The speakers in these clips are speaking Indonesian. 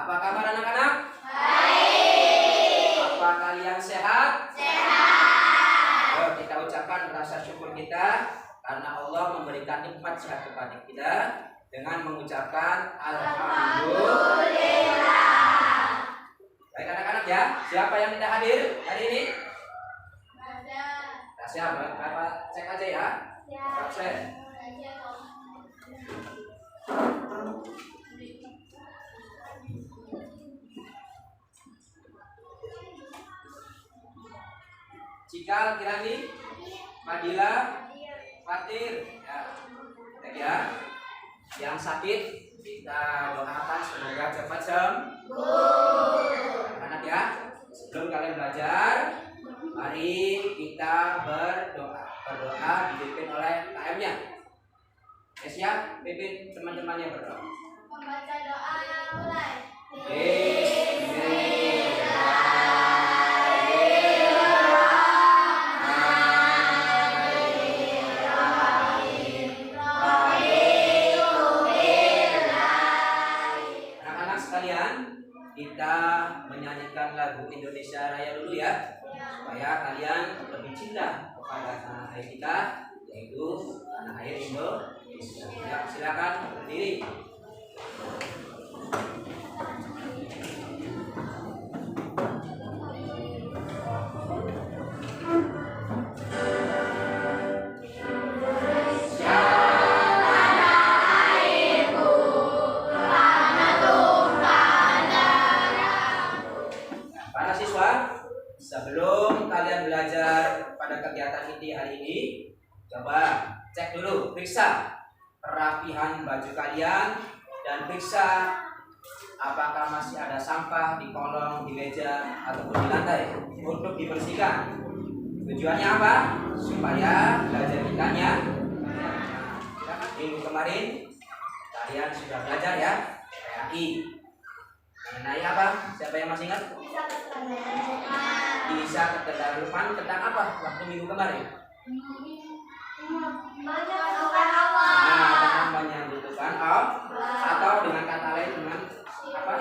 Apa kabar anak-anak? Baik. Apa kalian sehat? Sehat. Yuk kita ucapkan rasa syukur kita karena Allah memberikan nikmat sehat kepada kita dengan mengucapkan Alhamdulillah. Baik anak-anak ya, siapa yang tidak hadir hari ini? Nah, siapa? Bapak cek aja ya. Bapak cek. Cikal, Kirani, Madila, Fatir, ya. Yang sakit kita doakan semoga cepat sembuh. Anak ya, sebelum kalian belajar, mari kita berdoa dipimpin oleh KM-nya. Yes ya, pimpin teman-temannya berdoa. Membaca doa mulai. Kita menyanyikan lagu Indonesia Raya dulu ya, supaya kalian lebih cinta kepada tanah air kita, yaitu tanah air Indonesia. Ya, silakan berdiri. Sebelum kalian belajar pada kegiatan inti hari ini, coba cek dulu, periksa kerapihan baju kalian dan periksa apakah masih ada sampah di kolong, di meja ataupun di lantai untuk dibersihkan. Tujuannya apa? Supaya belajar kitanya. Minggu kemarin kalian sudah belajar ya, PAI. Mengenai apa? Siapa yang masih ingat? Bisa keterdalupan tentang apa waktu minggu kemarin? Tentang menyebutkan atau dengan kata lain dengan apa?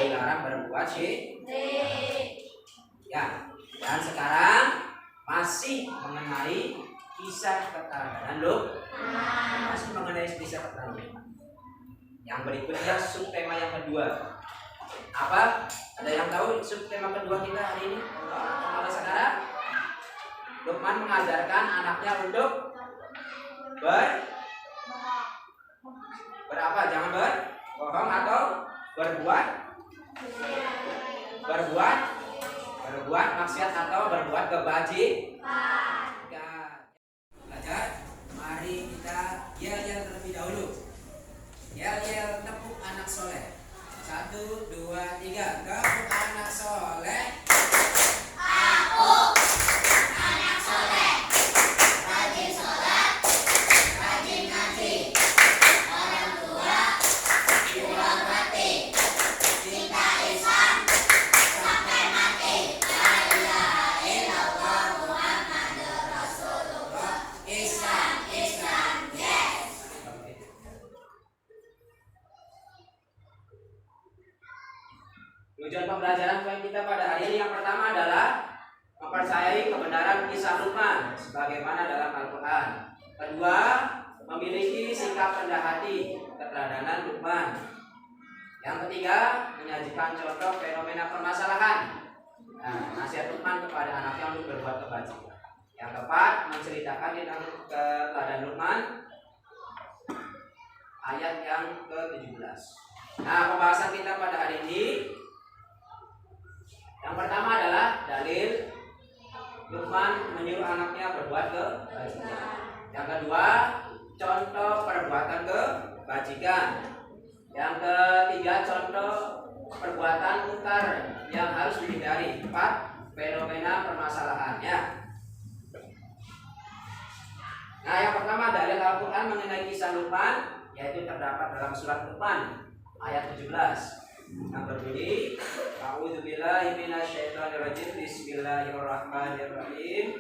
Dilarang berbuat ya. Dan sekarang masih mengenai kisah keteladanan masih mengenai kisah keteladanan. Yang berikutnya subtema yang kedua. Apa? Ada yang tahu subtema kedua kita hari ini? Kalau saudara, Lukman mengajarkan anaknya untuk berapa? Jangan berbohong atau berbuat maksiat atau berbuat kebajikan. Belajar. Mari kita yel-yel terlebih dahulu. Yel-yel tepuk anak soleh. 1, 2, 3. Tepuk anak soleh. Aku anak soleh, rajin sholat, rajin ngaji, orang tua dihormati, cinta Islam sampai mati. La ilaha illallah Muhammadur Rasulullah. Islam, yes. Tujuan pembelajaran kita pada hari ini yang pertama adalah mempercayai kebenaran kisah Luqman sebagaimana dalam Al-Quran. Kedua, memiliki sikap rendah hati, keteladanan Luqman. Yang ketiga, menyajikan contoh fenomena permasalahan. Nasihat Luqman kepada anaknya untuk berbuat kebajikan. Yang keempat, menceritakan tentang keteladanan Luqman ayat yang ke-17. Nah, pembahasan kita pada hari ini yang pertama adalah dalil Luqman menyuruh anaknya berbuat kebajikan. Yang kedua, contoh perbuatan kebajikan. Yang ketiga, contoh perbuatan mungkar yang harus dihindari. 4, fenomena permasalahannya. Nah, yang pertama dalil Al-Quran mengenai kisah Luqman, yaitu terdapat dalam surat Luqman ayat 17. Yang berbunyi, A'udzubillahi minasyaitonirrajim. Bismillahirrahmanirrahim.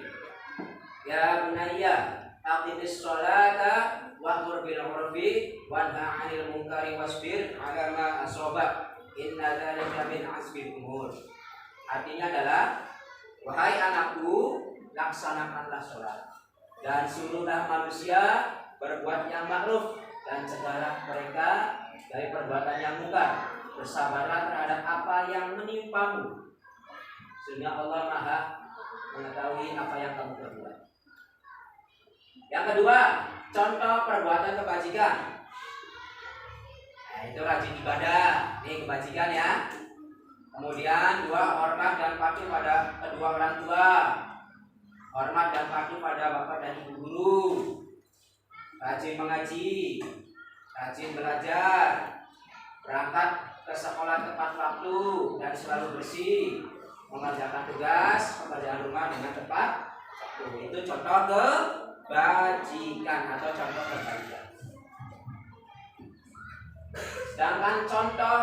Ya bunayya, aqimis sholata wa'mur bil 'urfi wanha 'anil munkari wasbir 'ala ma asabak inna dzalika min 'azmil umur. Artinya adalah, wahai anakku, laksanakanlah sholat dan suruhlah manusia berbuat yang ma'ruf dan cegahlah mereka dari perbuatan yang munkar. Bersabarlah terhadap apa yang menimpamu, sehingga Allah Maha mengetahui apa yang kamu perbuat. Yang kedua, contoh perbuatan kebajikan. Nah, itu rajin ibadah, ini kebajikan ya. Kemudian dua, hormat dan patuh pada kedua orang tua. Hormat dan patuh pada bapak dan ibu guru. Rajin mengaji, rajin belajar, berangkat ke sekolah tepat waktu dan selalu bersih, mengerjakan tugas pekerjaan rumah dengan tepat waktu. Itu contoh kebajikan atau contoh kebaikan. Sedangkan contoh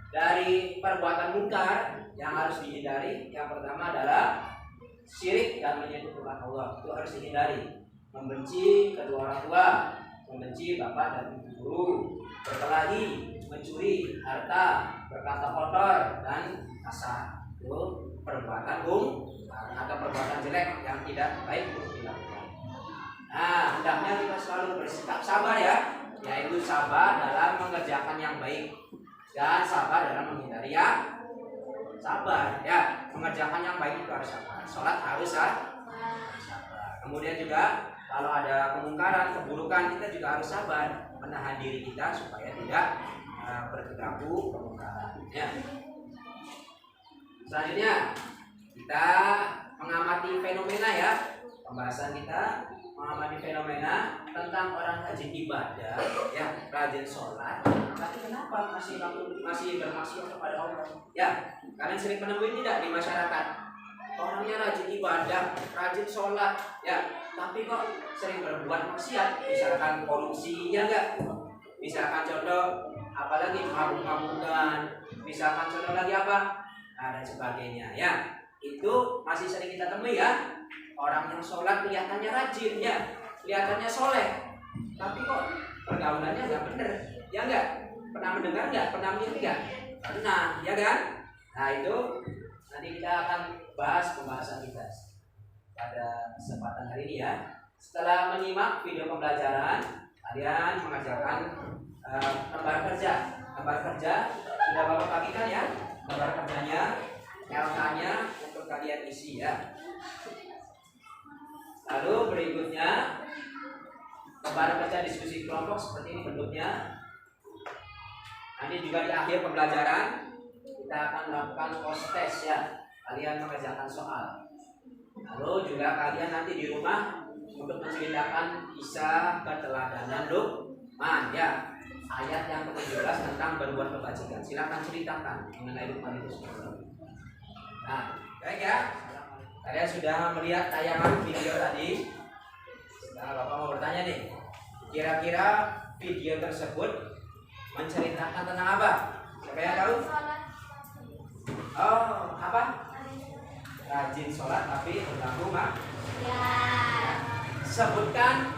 dari perbuatan munkar yang harus dihindari, yang pertama adalah syirik dan menyekutukan Allah. Itu harus dihindari. Membenci kedua orang tua, membenci bapak dan ibu guru, berkelahi, mencuri harta, berkata kotor dan kasar. Itu perbuatan atau perbuatan jelek yang tidak baik untuk dilakukan. Nah, hendaknya kita selalu bersikap sabar ya, yaitu sabar dalam mengerjakan yang baik dan sabar dalam menghindari yang sabar ya. Mengerjakan yang baik itu harus sabar. Sholat harus sabar. Kemudian juga kalau ada kemungkaran, keburukan, kita juga harus sabar menahan diri kita supaya tidak bergabung kemungkaran ya. Selanjutnya kita mengamati fenomena ya. Pembahasan kita mengamati fenomena tentang orang rajin ibadah ya, rajin sholat, tapi kenapa masih bermaksiat kepada Allah ya. Kalian sering menemui tidak di masyarakat, orangnya rajin ibadah, rajin sholat ya, tapi kok sering berbuat maksiat, misalkan korupsi ya enggak, misalkan contoh apalagi mabuk-mabukan, misalkan contoh lagi apa, dan sebagainya ya. Itu masih sering kita temui ya. Orang yang sholat kelihatannya rajin ya, kelihatannya soleh, tapi kok pergaulannya nggak bener ya enggak. Pernah mendengar nggak? Pernah melihat nggak? Pernah ya kan. Nah itu nanti kita akan bahas pembahasan kita pada kesempatan hari ini ya. Setelah menyimak video pembelajaran, kalian mengerjakan lembar kerja. Lembar kerja sudah Bapak bagikan ya. Lembar kerjanya, LK-nya untuk kalian isi ya. Lalu berikutnya lembar kerja diskusi kelompok seperti ini bentuknya. Nanti juga di akhir pembelajaran kita akan melakukan post test ya. Kalian mengerjakan soal. Lalu juga kalian nanti di rumah untuk menceritakan kisah keteladanan Luqman ya. Ayat yang ke-17 tentang berbuat kebajikan. Silakan ceritakan mengenai Luqman itu seperti. Nah, baik ya. Kalian sudah melihat tayangan video tadi. Nah, Bapak mau bertanya nih. Kira-kira video tersebut menceritakan tentang apa? Siapa yang tahu? Oh, apa? Rajin sholat tapi berganggu maksiat. Sebutkan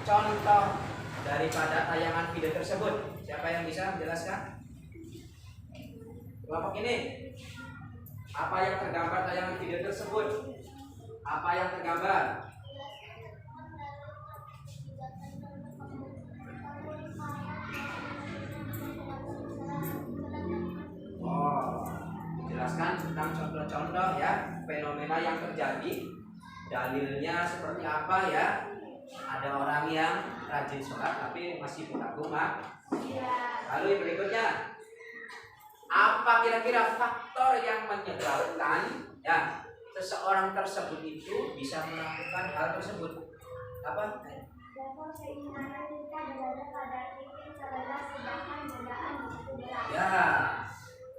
contoh daripada tayangan video tersebut. Siapa yang bisa menjelaskan? Kelompok ini. Apa yang tergambar tayangan video tersebut? Apa yang tergambar? Oh, jelaskan tentang contoh-contoh ya, fenomena yang terjadi. Dalilnya seperti apa ya? Ada orang yang rajin sholat tapi masih bergabung maksiat. Lalu yang berikutnya, apa kira-kira faktor yang menyebabkan ya seseorang tersebut itu bisa melakukan hal tersebut? Apa? Ya,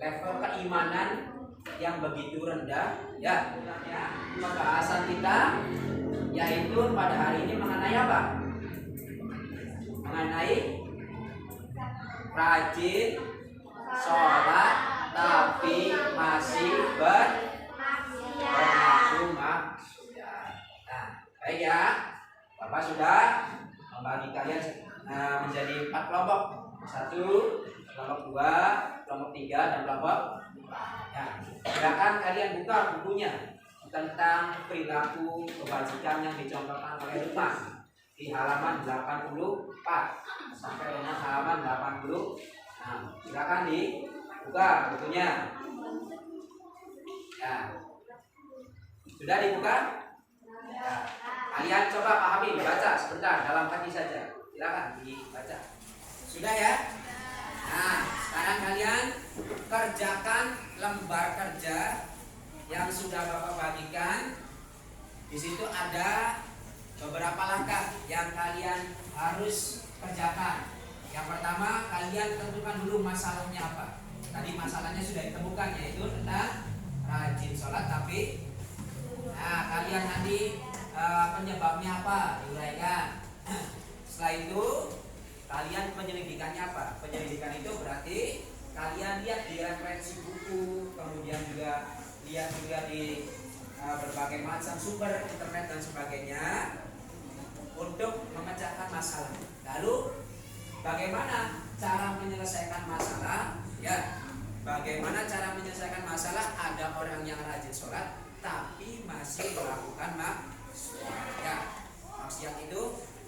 level keimanan yang begitu rendah ya. Pembahasan kita yaitu pada hari ini mengenai apa? Mengenai rajin sholat tapi masih berlaku maksiat. Nah, baik ya. Bapak sudah membagi kalian menjadi 4 kelompok. 1, kelompok 2, kelompok 3, dan kelompok 4. Ya, silakan kalian buka bukunya tentang perilaku kebajikan yang dicontohkan oleh Luqman di halaman 84 sampai dengan halaman 80. Silakan dibuka bukunya. Ya. Sudah dibuka? Ya. Kalian coba pahami, baca sebentar dalam hati saja. Silakan dibaca. Sudah ya? Nah, sekarang kalian kerjakan lembar kerja yang sudah Bapak bagikan. Di situ ada beberapa langkah yang kalian harus kerjakan. Yang pertama, kalian tentukan dulu masalahnya apa. Tadi masalahnya sudah ditemukan, yaitu tentang rajin sholat tapi kalian nanti penyebabnya apa diuraikan. Setelah itu kalian penyelidikannya apa? Penyelidikan itu berarti kalian lihat di referensi buku, kemudian juga lihat juga di berbagai macam sumber internet dan sebagainya untuk memecahkan masalah. Lalu bagaimana cara menyelesaikan masalah? Ya, bagaimana cara menyelesaikan masalah? Ada orang yang rajin sholat tapi masih melakukan maksiat. Ya, maksiat itu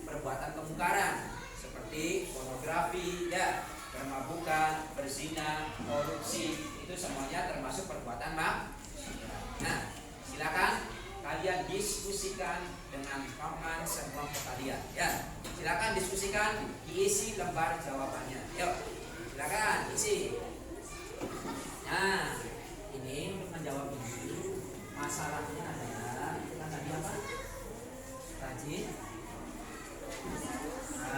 perbuatan kemungkaran seperti pornografi, ya, bermabukan, berzina, korupsi, itu semuanya termasuk perbuatan maksiat. Nah, silakan kalian diskusikan dengan teman sekelompok kalian. Ya, silakan diskusikan, diisi lembar jawabannya. Yuk, silakan isi. Nah, ini untuk menjawab ini masalahnya adalah kita tadi apa? Rajin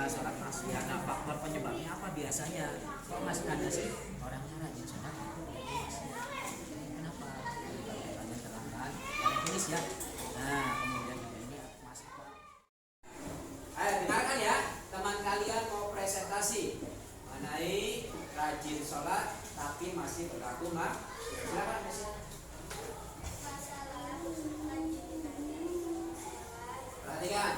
sholat maksiat. Nah, faktor penyebabnya apa biasanya? Kok masih ada sih orangnya rajin sholat itu lagi maksiat? Kenapa? Tanya terangkan. Kalian tulis ya. Nah, kemudian juga ini masih. Ayo dengarkan ya, teman kalian mau presentasi mengenai rajin sholat tapi masih berlaku maksiat. Silakan presentasi. Perhatikan.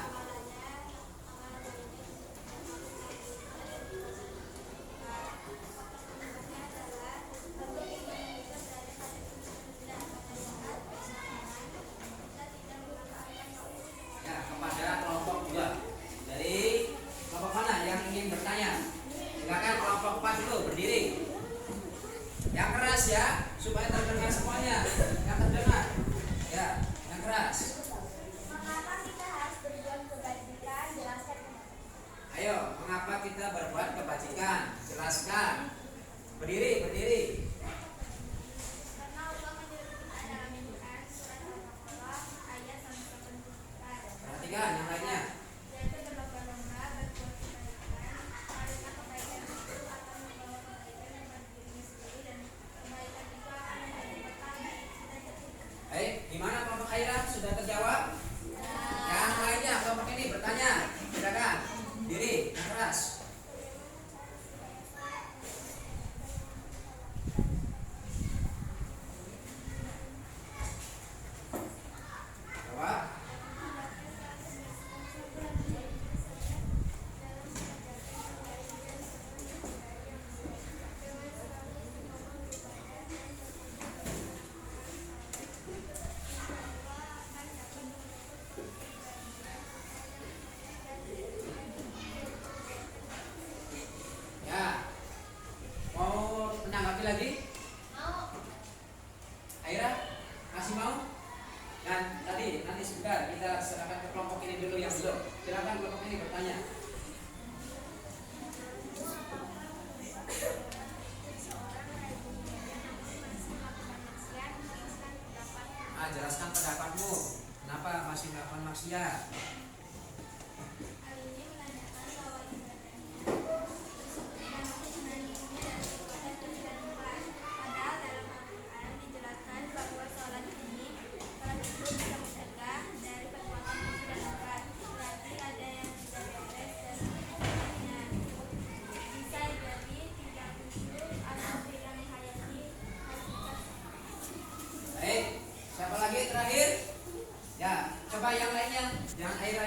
Gimana kelompok Khairah? Sudah terjawab? Yang lainnya kelompok ini bertanya. Silakan. Diri, yang keras. Jawab. Lagi? Mau. Aira, masih mau? Dan tadi nanti sebentar kita serahkan ke kelompok ini dulu yang belum. Silakan kelompok ini bertanya. Jelaskan pendapatmu. Kenapa masih melakukan maksiat? Siapa lagi terakhir? Ya, coba yang lainnya. Yang Aira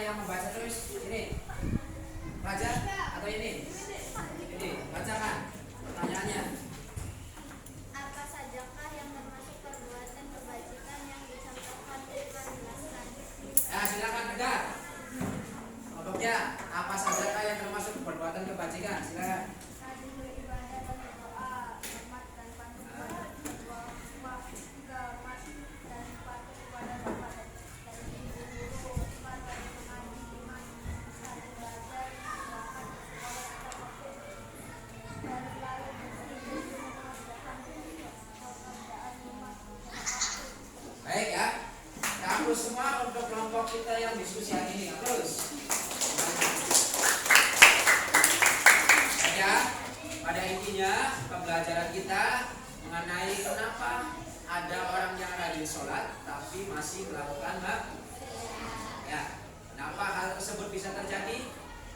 intinya pembelajaran kita mengenai kenapa ada orang yang rajin sholat tapi masih melakukan ya, kenapa hal tersebut bisa terjadi?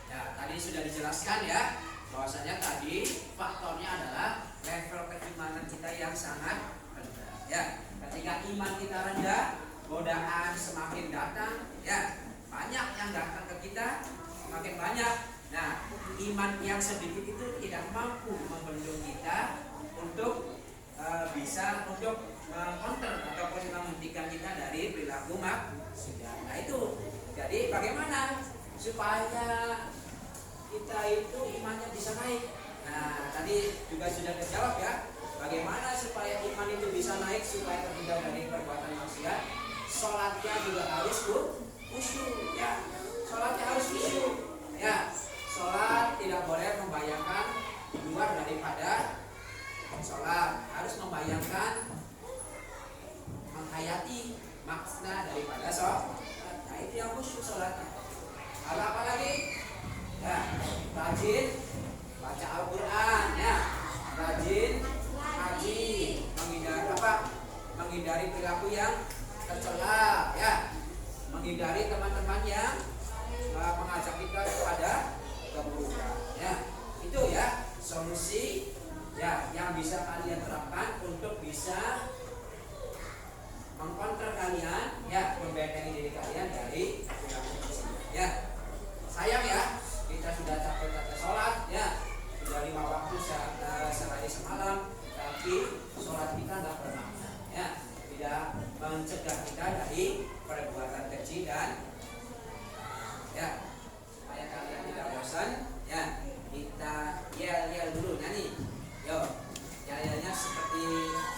Ya, tadi sudah dijelaskan ya, bahwasanya tadi faktornya adalah level keimanan kita yang sangat rendah. Ya, ketika iman kita rendah, godaan semakin datang. Ya, banyak yang datang ke kita, semakin banyak. Nah, iman yang sedikit itu tidak mampu membendung kita untuk bisa untuk counter ataupun menghentikan kita dari perilaku maksiat. Nah itu, jadi bagaimana supaya kita itu imannya bisa naik? Nah tadi juga sudah terjawab ya. Bagaimana supaya iman itu bisa naik supaya terhindar dari perbuatan maksiat? Sholatnya juga harus khusyuk ya. Sholatnya harus khusyuk ya. Sholat tidak boleh membayangkan luar daripada sholat, harus membayangkan, menghayati makna daripada sholat. Nah itu yang khusyuk sholatnya. Lalu apa lagi? Ya, rajin baca Al-Quran ya, rajin ngaji, menghindari perilaku yang tercela ya, menghindari teman-teman yang mengajak kita kepada keburukan ya. Itu ya solusi ya yang bisa kalian terapkan untuk bisa mengkonter kalian ya, membentengi diri kalian dari ya. Sayang ya, kita sudah capek-capek sholat ya, sudah 5 waktu sehari semalam, tapi sholat kita nggak bermakna ya, tidak mencegah kita dari perbuatan keji dan ya, supaya kalian tidak bosan ya, kita yel dulu nyanyi. Yo, yel-yelnya seperti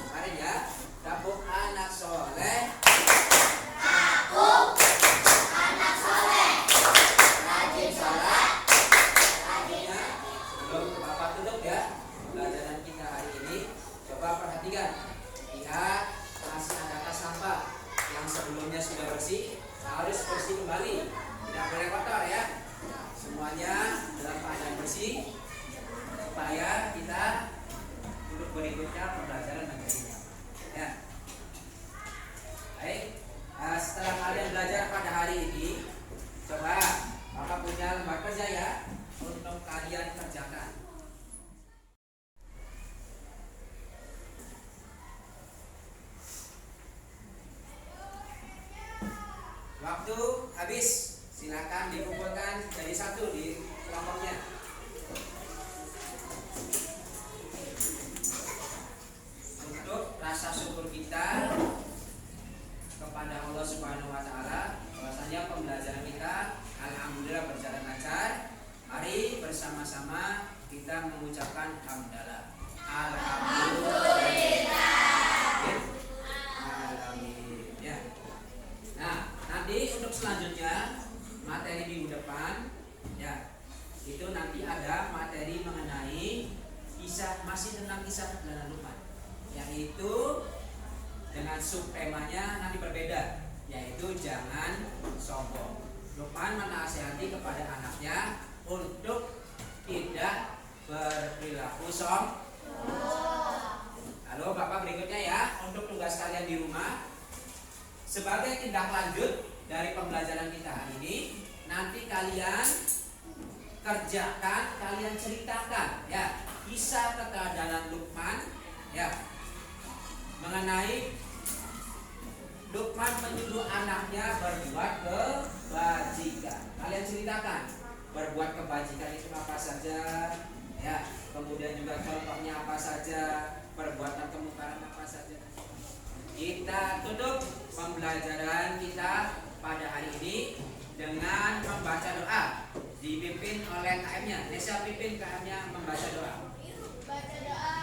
kemarin ya. Dapuk anak soleh, Dapuk anak soleh, rajin sholat, rajin ya. Sebelum Bapak tutup ya pelajaran kita hari ini, coba perhatikan. Lihat masih ada tas sampah yang sebelumnya sudah bersih, harus bersih kembali, tidak boleh kotor ya. Semuanya dalam keadaan bersih supaya kita untuk berikutnya pembelajaran menjadi ya. Baik, setelah kalian belajar pada hari ini, coba Bapak punya lembar kerja ya untuk kalian kerjakan. Waktu habis, silakan dikumpulkan jadi satu di kelompoknya. Untuk rasa syukur kita kepada Allah Subhanahu wa taala, bahwasanya pembelajaran kita alhamdulillah berjalan lancar. Mari bersama-sama kita mengucapkan hamdalah. Alhamdulillah. Alamin. Ya. Nah, nanti untuk selanjutnya materi minggu depan ya, itu nanti ada materi mengenai kisah, masih tentang kisah perjalanan Luqman, yaitu dengan subtemanya nanti berbeda, yaitu jangan sombong. Luqman menasihati kepada anaknya untuk tidak berperilaku sombong. Lalu Bapak berikutnya ya, untuk tugas kalian di rumah, sebagai tindak lanjut dari pembelajaran kita hari ini, nanti kalian kerjakan, kalian ceritakan ya kisah keteladanan Luqman ya, mengenai Luqman menyuruh anaknya berbuat kebajikan. Kalian ceritakan berbuat kebajikan itu apa saja ya, kemudian juga contohnya apa saja, perbuatan kemungkaran apa saja. Kita tutup pembelajaran kita pada hari ini dengan membaca doa, dipimpin oleh KM-nya. Nesa pimpin KM-nya membaca doa. Baca doa.